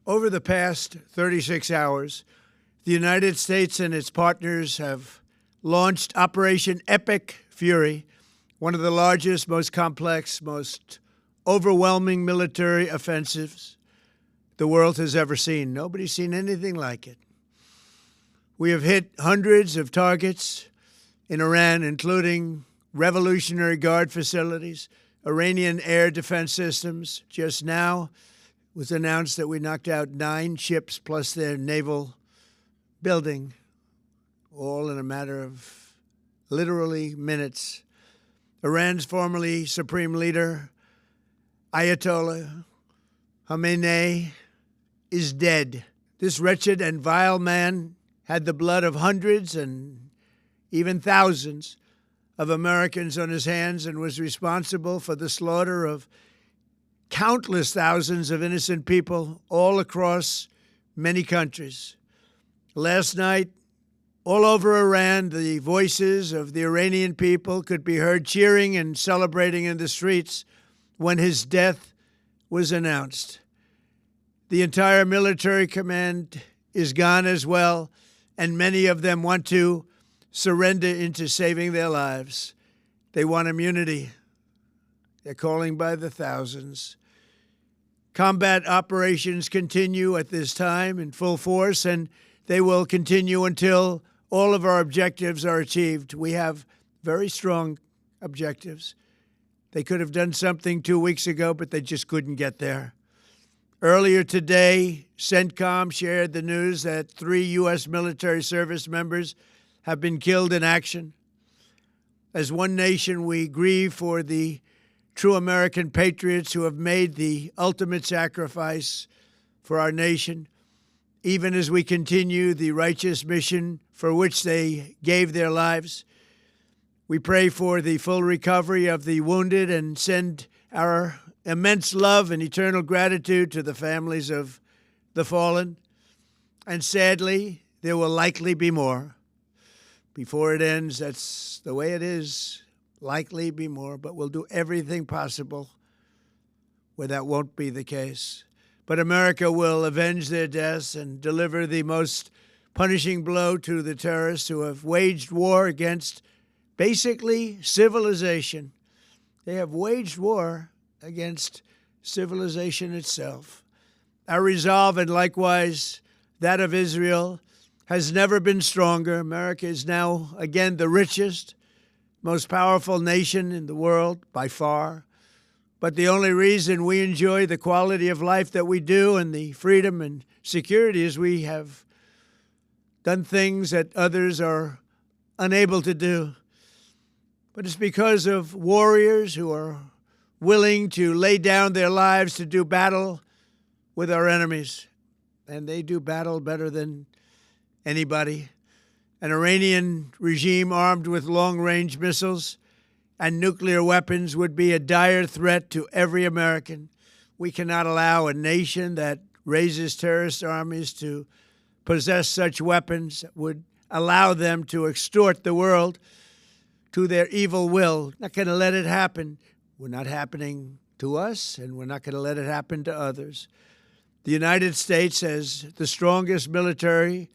Over the past 36 hours, the United States and its partners have launched Operation Epic Fury, one of the largest, most complex, most overwhelming military offensives the world has ever seen. Nobody's seen anything like it. We have hit hundreds of targets in Iran, including Revolutionary Guard facilities, Iranian air defense systems. Just now it was announced that we knocked out 9 ships plus their naval building, all in a matter of literally minutes. Iran's formerly supreme leader, Ayatollah Khamenei, is dead. This wretched and vile man had the blood of hundreds and even thousands of Americans on his hands and was responsible for the slaughter of countless thousands of innocent people all across many countries. Last night, all over Iran, the voices of the Iranian people could be heard cheering and celebrating in the streets when his death was announced. The entire military command is gone as well, and many of them want to surrender into saving their lives. They want immunity. They're calling by the thousands. Combat operations continue at this time in full force, and they will continue until all of our objectives are achieved. We have very strong objectives. They could have done something 2 weeks ago, but they just couldn't get there. Earlier today, CENTCOM shared the news that 3 U.S. military service members have been killed in action. As one nation, we grieve for the true American patriots who have made the ultimate sacrifice for our nation, even as we continue the righteous mission for which they gave their lives. We pray for the full recovery of the wounded and send our immense love and eternal gratitude to the families of the fallen. And sadly, there will likely be more. Before it ends, that's the way it is. Likely be more, but we'll do everything possible where that won't be the case. But America will avenge their deaths and deliver the most punishing blow to the terrorists who have waged war against basically civilization. They have waged war against civilization itself. Our resolve, and likewise that of Israel, has never been stronger. America is now, again, the richest, most powerful nation in the world by far. But the only reason we enjoy the quality of life that we do and the freedom and security is we have done things that others are unable to do. But it's because of warriors who are willing to lay down their lives to do battle with our enemies. And they do battle better than anybody. An Iranian regime armed with long-range missiles and nuclear weapons would be a dire threat to every American. We cannot allow a nation that raises terrorist armies to possess such weapons that would allow them to extort the world to their evil will. Not going to let it happen. We're not happening to us, and we're not going to let it happen to others. The United States has the strongest military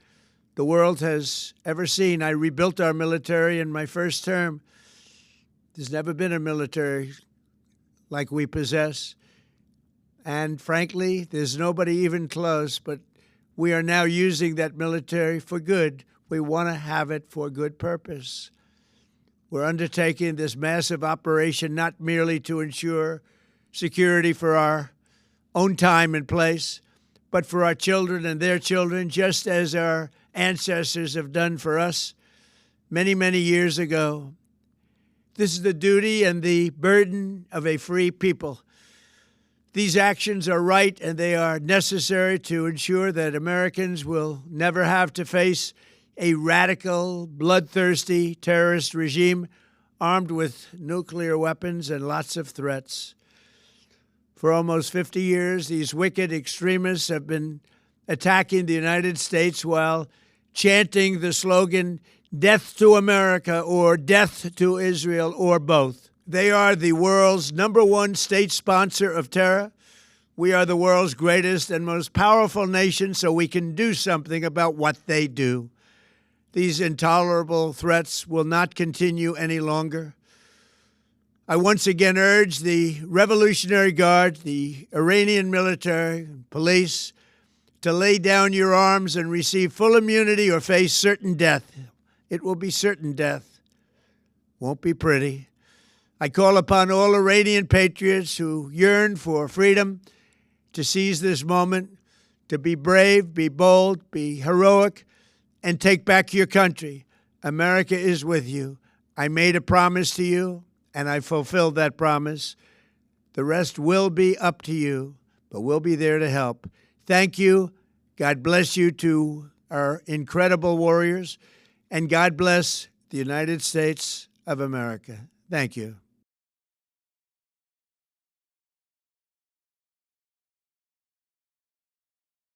the world has ever seen. I rebuilt our military in my first term. There's never been a military like we possess. And frankly, there's nobody even close, but we are now using that military for good. We want to have it for good purpose. We're undertaking this massive operation not merely to ensure security for our own time and place, but for our children and their children, just as our ancestors have done for us many, many years ago. This is the duty and the burden of a free people. These actions are right and they are necessary to ensure that Americans will never have to face a radical, bloodthirsty terrorist regime armed with nuclear weapons and lots of threats. For almost 50 years, these wicked extremists have been attacking the United States while chanting the slogan, "Death to America," or "Death to Israel," or both. They are the world's #1 state sponsor of terror. We are the world's greatest and most powerful nation, so we can do something about what they do. These intolerable threats will not continue any longer. I once again urge the Revolutionary Guard, the Iranian military, police, to lay down your arms and receive full immunity or face certain death. It will be certain death. Won't be pretty. I call upon all Iranian patriots who yearn for freedom to seize this moment, to be brave, be bold, be heroic, and take back your country. America is with you. I made a promise to you, and I fulfilled that promise. The rest will be up to you, but we'll be there to help. Thank you. God bless you to our incredible warriors, and God bless the United States of America. Thank you.